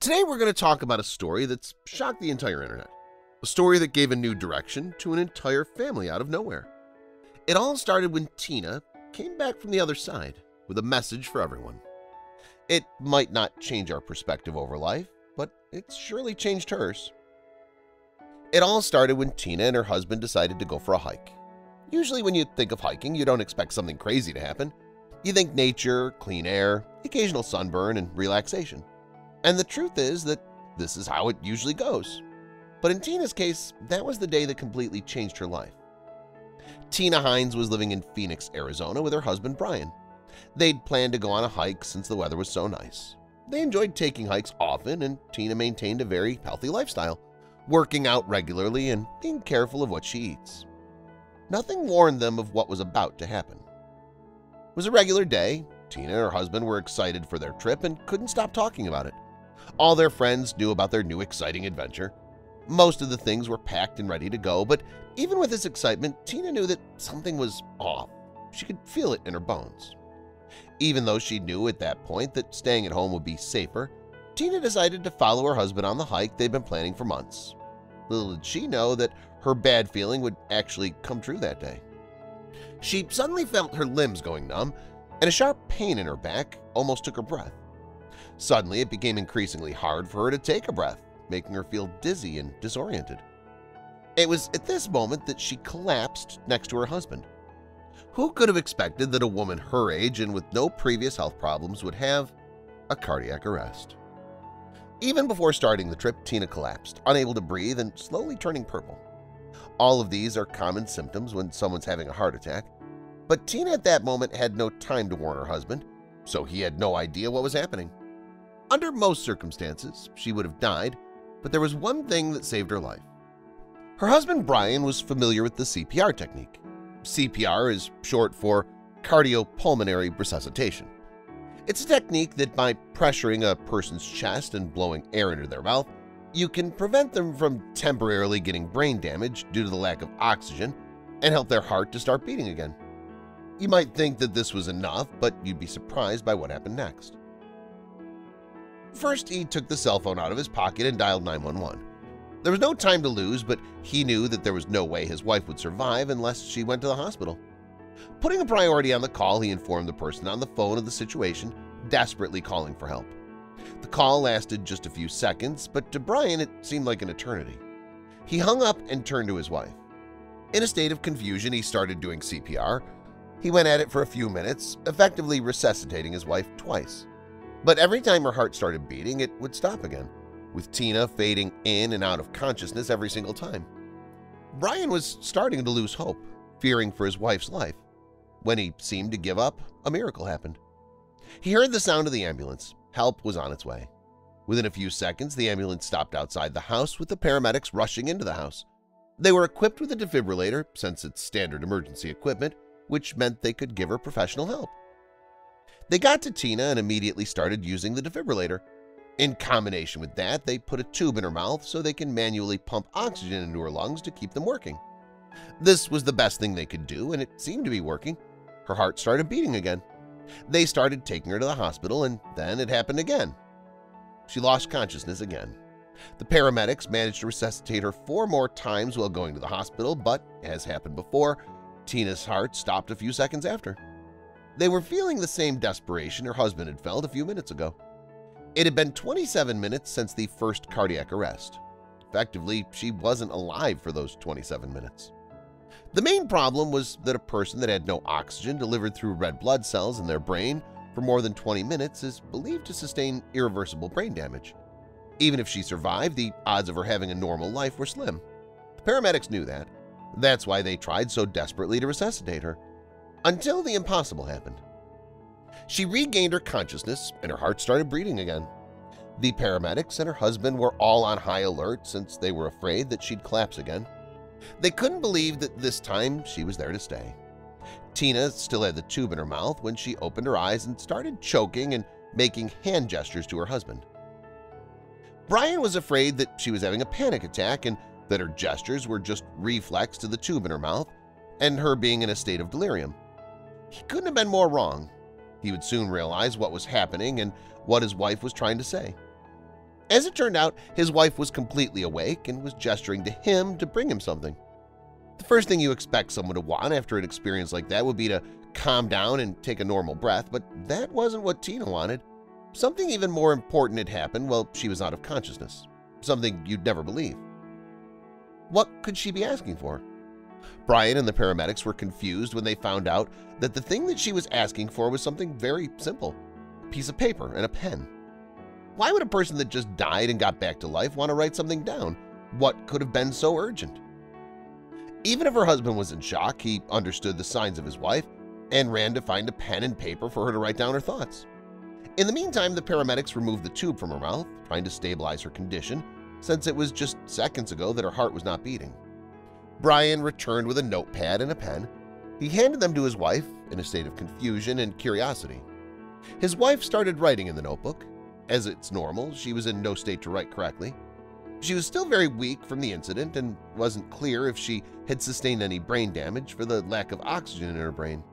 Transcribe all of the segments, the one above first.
Today we're going to talk about a story that's shocked the entire internet. A story that gave a new direction to an entire family out of nowhere. It all started when Tina came back from the other side with a message for everyone. It might not change our perspective over life, but it's surely changed hers. It all started when Tina and her husband decided to go for a hike. Usually when you think of hiking, you don't expect something crazy to happen. You think nature, clean air, occasional sunburn, and relaxation. And the truth is that this is how it usually goes. But in Tina's case, that was the day that completely changed her life. Tina Hines was living in Phoenix, Arizona with her husband Brian. They'd planned to go on a hike since the weather was so nice. They enjoyed taking hikes often, and Tina maintained a very healthy lifestyle, working out regularly and being careful of what she eats. Nothing warned them of what was about to happen. It was a regular day. Tina and her husband were excited for their trip and couldn't stop talking about it. All their friends knew about their new exciting adventure. Most of the things were packed and ready to go, but even with this excitement, Tina knew that something was off. She could feel it in her bones. Even though she knew at that point that staying at home would be safer, Tina decided to follow her husband on the hike they'd been planning for months. Little did she know that her bad feeling would actually come true that day. She suddenly felt her limbs going numb, and a sharp pain in her back almost took her breath. Suddenly, it became increasingly hard for her to take a breath, making her feel dizzy and disoriented. It was at this moment that she collapsed next to her husband. Who could have expected that a woman her age and with no previous health problems would have a cardiac arrest? Even before starting the trip, Tina collapsed, unable to breathe and slowly turning purple. All of these are common symptoms when someone's having a heart attack, but Tina at that moment had no time to warn her husband, so he had no idea what was happening. Under most circumstances, she would have died, but there was one thing that saved her life. Her husband Brian was familiar with the CPR technique. CPR is short for cardiopulmonary resuscitation. It's a technique that by pressuring a person's chest and blowing air into their mouth, you can prevent them from temporarily getting brain damage due to the lack of oxygen and help their heart to start beating again. You might think that this was enough, but you'd be surprised by what happened next. First, he took the cell phone out of his pocket and dialed 911. There was no time to lose, but he knew that there was no way his wife would survive unless she went to the hospital. Putting a priority on the call, he informed the person on the phone of the situation, desperately calling for help. The call lasted just a few seconds, but to Brian it seemed like an eternity. He hung up and turned to his wife. In a state of confusion, he started doing CPR. He went at it for a few minutes, effectively resuscitating his wife twice. But every time her heart started beating, it would stop again, with Tina fading in and out of consciousness every single time. Brian was starting to lose hope, fearing for his wife's life. When he seemed to give up, a miracle happened. He heard the sound of the ambulance. Help was on its way. Within a few seconds, the ambulance stopped outside the house with the paramedics rushing into the house. They were equipped with a defibrillator, since it's standard emergency equipment, which meant they could give her professional help. They got to Tina and immediately started using the defibrillator. In combination with that, they put a tube in her mouth so they can manually pump oxygen into her lungs to keep them working. This was the best thing they could do, and it seemed to be working. Her heart started beating again. They started taking her to the hospital, and then it happened again. She lost consciousness again. The paramedics managed to resuscitate her 4 more times while going to the hospital, but, as happened before, Tina's heart stopped a few seconds after. They were feeling the same desperation her husband had felt a few minutes ago. It had been 27 minutes since the first cardiac arrest. Effectively, she wasn't alive for those 27 minutes. The main problem was that a person that had no oxygen delivered through red blood cells in their brain for more than 20 minutes is believed to sustain irreversible brain damage. Even if she survived, the odds of her having a normal life were slim. The paramedics knew that. That's why they tried so desperately to resuscitate her. Until the impossible happened. She regained her consciousness and her heart started beating again. The paramedics and her husband were all on high alert since they were afraid that she'd collapse again. They couldn't believe that this time she was there to stay. Tina still had the tube in her mouth when she opened her eyes and started choking and making hand gestures to her husband. Brian was afraid that she was having a panic attack and that her gestures were just reflex to the tube in her mouth and her being in a state of delirium. He couldn't have been more wrong. He would soon realize what was happening and what his wife was trying to say. As it turned out, his wife was completely awake and was gesturing to him to bring him something. The first thing you expect someone to want after an experience like that would be to calm down and take a normal breath, but that wasn't what Tina wanted. Something even more important had happened while she was out of consciousness, something you'd never believe. What could she be asking for? Brian and the paramedics were confused when they found out that the thing that she was asking for was something very simple, a piece of paper and a pen. Why would a person that just died and got back to life want to write something down? What could have been so urgent? Even if her husband was in shock, he understood the signs of his wife and ran to find a pen and paper for her to write down her thoughts. In the meantime, the paramedics removed the tube from her mouth, trying to stabilize her condition, since it was just seconds ago that her heart was not beating. Brian returned with a notepad and a pen. He handed them to his wife in a state of confusion and curiosity. His wife started writing in the notebook. As it's normal, she was in no state to write correctly. She was still very weak from the incident and wasn't clear if she had sustained any brain damage for the lack of oxygen in her brain.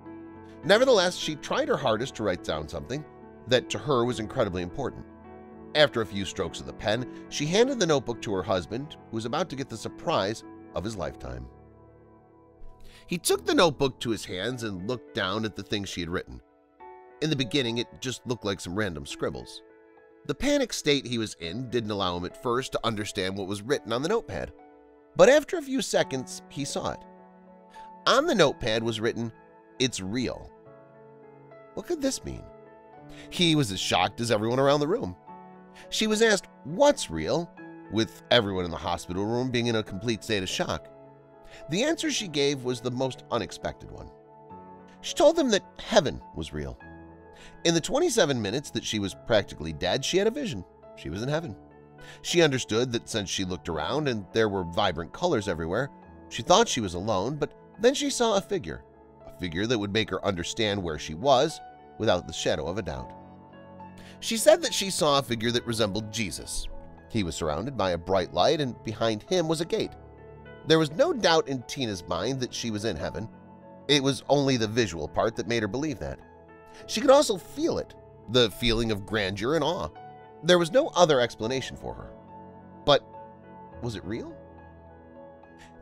Nevertheless, she tried her hardest to write down something that to her was incredibly important. After a few strokes of the pen, she handed the notebook to her husband, who was about to get the surprise of his lifetime. He took the notebook to his hands and looked down at the things she had written. In the beginning, it just looked like some random scribbles. The panic state he was in didn't allow him at first to understand what was written on the notepad, but after a few seconds, he saw it. On the notepad was written, "It's real." What could this mean? He was as shocked as everyone around the room. She was asked, "What's real?" with everyone in the hospital room being in a complete state of shock. The answer she gave was the most unexpected one. She told them that heaven was real. In the 27 minutes that she was practically dead, she had a vision. She was in heaven. She understood that since she looked around and there were vibrant colors everywhere, she thought she was alone, but then she saw a figure that would make her understand where she was without the shadow of a doubt. She said that she saw a figure that resembled Jesus. He was surrounded by a bright light, and behind him was a gate. There was no doubt in Tina's mind that she was in heaven. It was only the visual part that made her believe that. She could also feel it, the feeling of grandeur and awe. There was no other explanation for her. But was it real?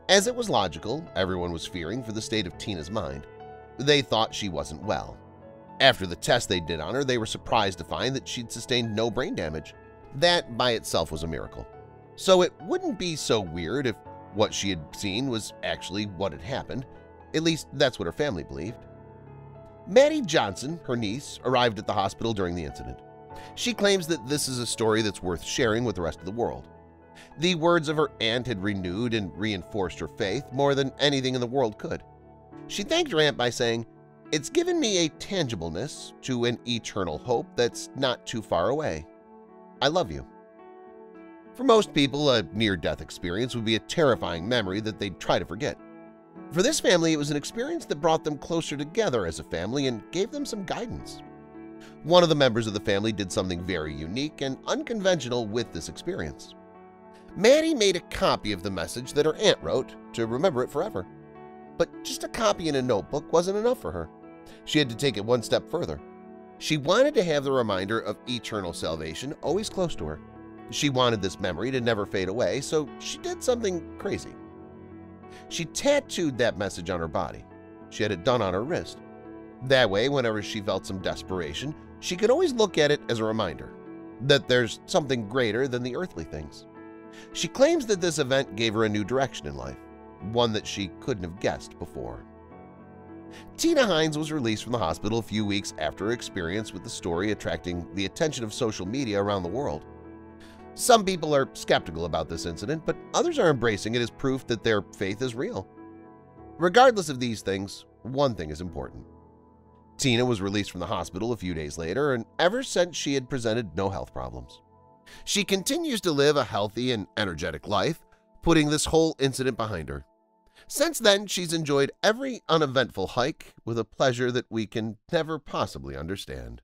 As it was logical, everyone was fearing for the state of Tina's mind. They thought she wasn't well. After the test they did on her, they were surprised to find that she'd sustained no brain damage. That by itself was a miracle. So it wouldn't be so weird if what she had seen was actually what had happened. At least that's what her family believed. Maddie Johnson, her niece, arrived at the hospital during the incident. She claims that this is a story that's worth sharing with the rest of the world. The words of her aunt had renewed and reinforced her faith more than anything in the world could. She thanked her aunt by saying, "It's given me a tangibleness to an eternal hope that's not too far away. I love you." For most people, a near-death experience would be a terrifying memory that they'd try to forget. For this family, it was an experience that brought them closer together as a family and gave them some guidance. One of the members of the family did something very unique and unconventional with this experience. Maddie made a copy of the message that her aunt wrote to remember it forever. But just a copy in a notebook wasn't enough for her. She had to take it one step further. She wanted to have the reminder of eternal salvation always close to her. She wanted this memory to never fade away, so she did something crazy. She tattooed that message on her body. She had it done on her wrist. That way, whenever she felt some desperation, she could always look at it as a reminder that there's something greater than the earthly things. She claims that this event gave her a new direction in life, one that she couldn't have guessed before. Tina Hines was released from the hospital a few weeks after her experience, with the story attracting the attention of social media around the world. Some people are skeptical about this incident, but others are embracing it as proof that their faith is real. Regardless of these things, one thing is important. Tina was released from the hospital a few days later, and ever since she had presented no health problems. She continues to live a healthy and energetic life, putting this whole incident behind her. Since then, she's enjoyed every uneventful hike with a pleasure that we can never possibly understand.